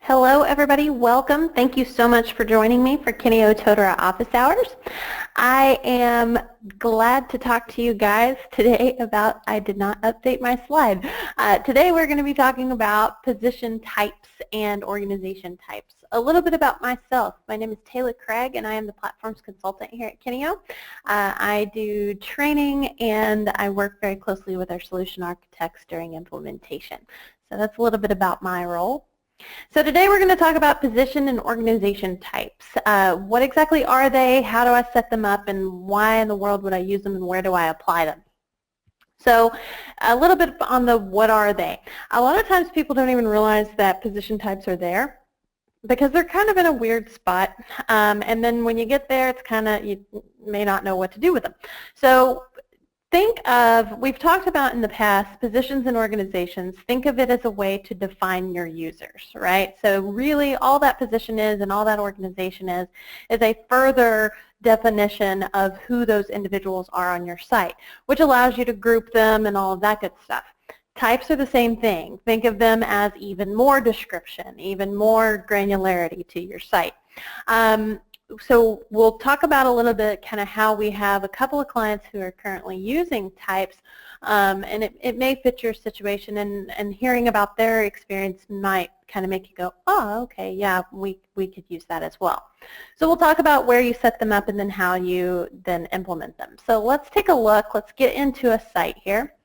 Hello everybody, welcome. Thank you so much for joining me for Kineo Totara office hours. I am glad to talk to you guys today about, I did not update my slide. Today we're going to be talking about position types and organization types. A little bit about myself. My name is Taylor Craig and I am the platforms consultant here at Kineo. I do training and I work very closely with our solution architects during implementation. So that's a little bit about my role. So today we're going to talk about position and organization types. What exactly are they, how do I set them up, and why in the world would I use them, and where do I apply them? So a little bit on the what are they. A lot of times people don't even realize that position types are there because they're kind of in a weird spot, and then when you get there it's kind of, you may not know what to do with them. So think of, we've talked about in the past, positions in organizations. Think of it as a way to define your users, right? So really all that position is and all that organization is a further definition of who those individuals are on your site, which allows you to group them and all of that good stuff. Types are the same thing. Think of them as even more description, even more granularity to your site. So we'll talk about a little bit kind of how we have a couple of clients who are currently using types, and it may fit your situation, and hearing about their experience might kind of make you go, oh, okay, yeah, we could use that as well. So we'll talk about where you set them up and then how you then implement them. So let's take a look. Let's get into a site here.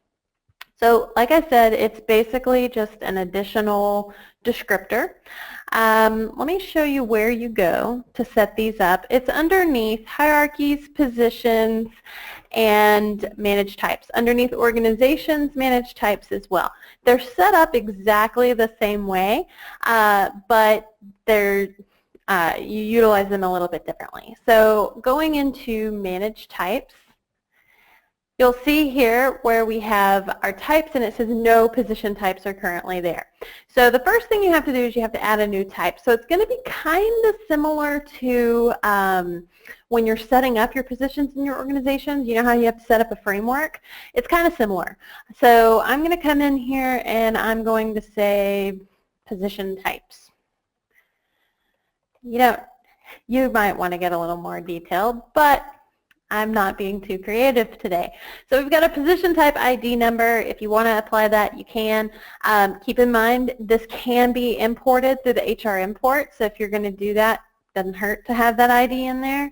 So like I said, it's basically just an additional descriptor. Let me show you where you go to set these up. It's underneath hierarchies, positions, and manage types. Underneath organizations, manage types as well. They're set up exactly the same way, but you utilize them a little bit differently. So going into manage types, you'll see here where we have our types and it says no position types are currently there. So the first thing you have to do is you have to add a new type. So it's going to be kind of similar to when you're setting up your positions in your organizations. You know how you have to set up a framework? It's kind of similar. So I'm going to come in here and I'm going to say position types. You might want to get a little more detailed, but I'm not being too creative today. So we've got a position type ID number. If you want to apply that, you can. Keep in mind, this can be imported through the HR import. So if you're going to do that, it doesn't hurt to have that ID in there.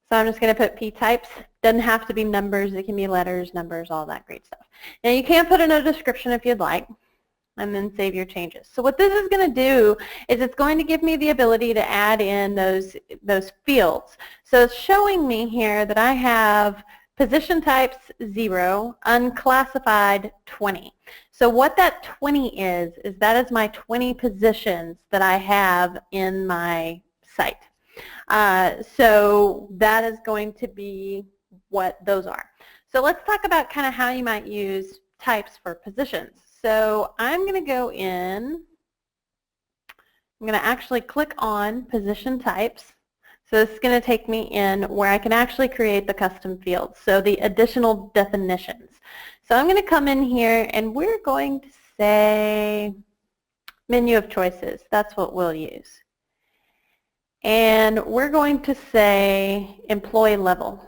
So I'm just going to put P types. Doesn't have to be numbers. It can be letters, numbers, all that great stuff. Now you can put in a description if you'd like, and then save your changes. So what this is going to do is it's going to give me the ability to add in those fields. So it's showing me here that I have position types 0, unclassified 20. So what that 20 is that is my 20 positions that I have in my site. So that is going to be what those are. So let's talk about kind of how you might use types for positions. So I'm going to go in, I'm going to actually click on position types. So this is going to take me in where I can actually create the custom fields, so the additional definitions. So I'm going to come in here and we're going to say menu of choices. That's what we'll use. And we're going to say employee level.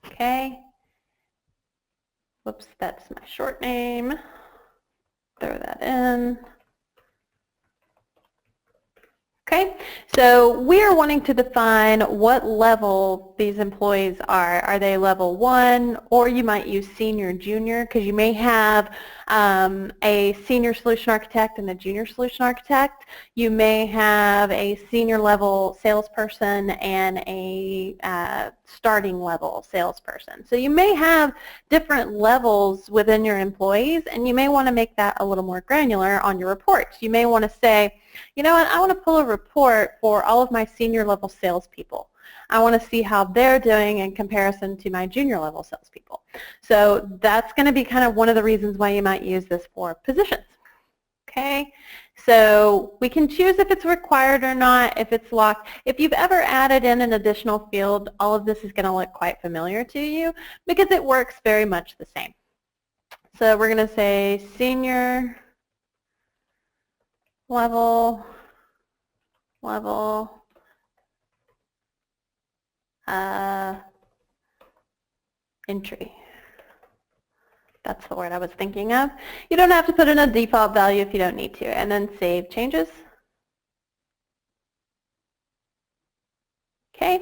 Okay. Whoops, that's my short name. Throw that in. Okay, so we are wanting to define what level these employees are. Are they level 1, or you might use senior, junior, because you may have a senior solution architect and a junior solution architect. You may have a senior level salesperson and a starting level salesperson. So you may have different levels within your employees, and you may want to make that a little more granular on your reports. You may want to say, you know what, I want to pull a report for all of my senior level salespeople. I want to see how they're doing in comparison to my junior level salespeople. So that's going to be kind of one of the reasons why you might use this for positions. Okay, so we can choose if it's required or not, if it's locked. If you've ever added in an additional field, all of this is going to look quite familiar to you because it works very much the same. So we're going to say senior level entry. That's the word I was thinking of. You don't have to put in a default value if you don't need to. And then save changes. Okay.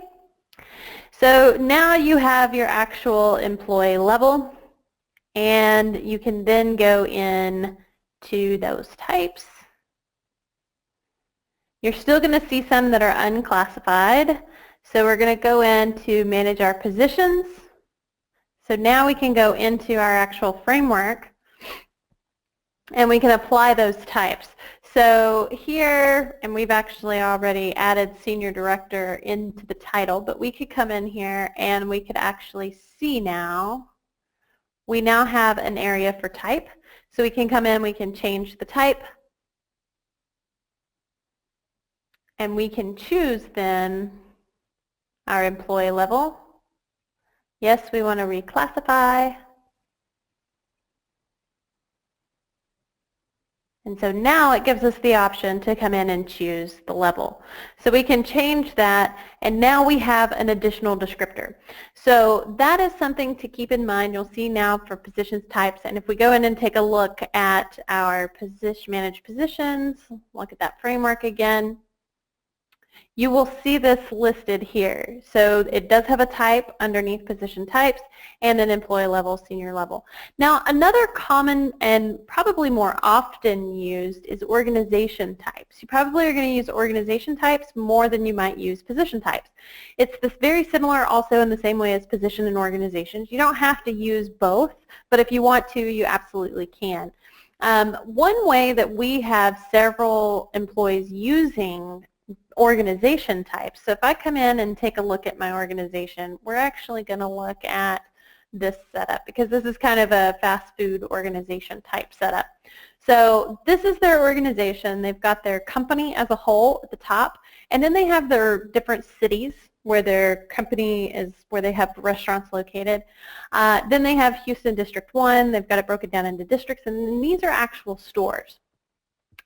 So now you have your actual employee level, and you can then go in to those types. You're still going to see some that are unclassified. So we're going to go in to manage our positions. So now we can go into our actual framework and we can apply those types. So here, and we've actually already added senior director into the title, but we could come in here and we could actually see now, we now have an area for type. So we can come in, we can change the type, and we can choose then our employee level. Yes, we want to reclassify. And so now it gives us the option to come in and choose the level. So we can change that, and now we have an additional descriptor. So that is something to keep in mind. You'll see now for positions types, and if we go in and take a look at our managed positions, look at that framework again, you will see this listed here. So it does have a type underneath position types and an employee level, senior level. Now another common and probably more often used is organization types. You probably are going to use organization types more than you might use position types. It's this very similar also in the same way as position and organizations. You don't have to use both, but if you want to, you absolutely can. One way that we have several employees using organization types. So if I come in and take a look at my organization, we're actually going to look at this setup because this is kind of a fast food organization type setup. So this is their organization. They've got their company as a whole at the top, and then they have their different cities where their company is, where they have restaurants located. Then they have Houston District 1. They've got it broken down into districts, and then these are actual stores.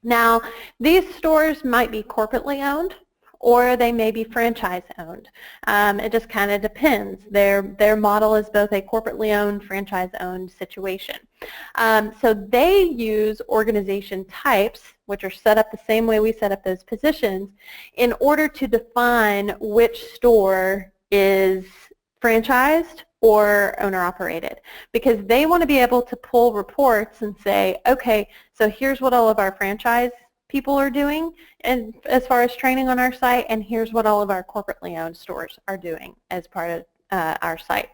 Now, these stores might be corporately owned, or they may be franchise owned. It just kind of depends. Their model is both a corporately owned, franchise owned situation. So they use organization types, which are set up the same way we set up those positions, in order to define which store is franchised or owner-operated, because they want to be able to pull reports and say, okay, so here's what all of our franchise people are doing and as far as training on our site, and here's what all of our corporately owned stores are doing as part of our site.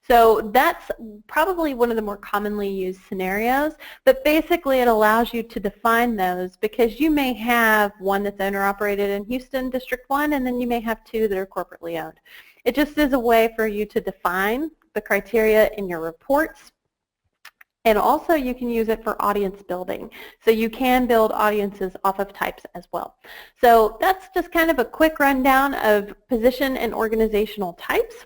So that's probably one of the more commonly used scenarios, but basically it allows you to define those because you may have one that's owner-operated in Houston District 1, and then you may have two that are corporately owned. It just is a way for you to define the criteria in your reports, and also you can use it for audience building. So you can build audiences off of types as well. So that's just kind of a quick rundown of position and organizational types.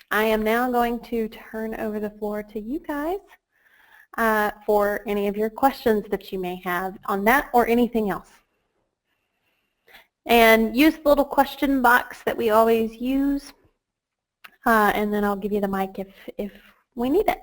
I am now going to turn over the floor to you guys for any of your questions that you may have on that or anything else. And use the little question box that we always use, and then I'll give you the mic if we need it.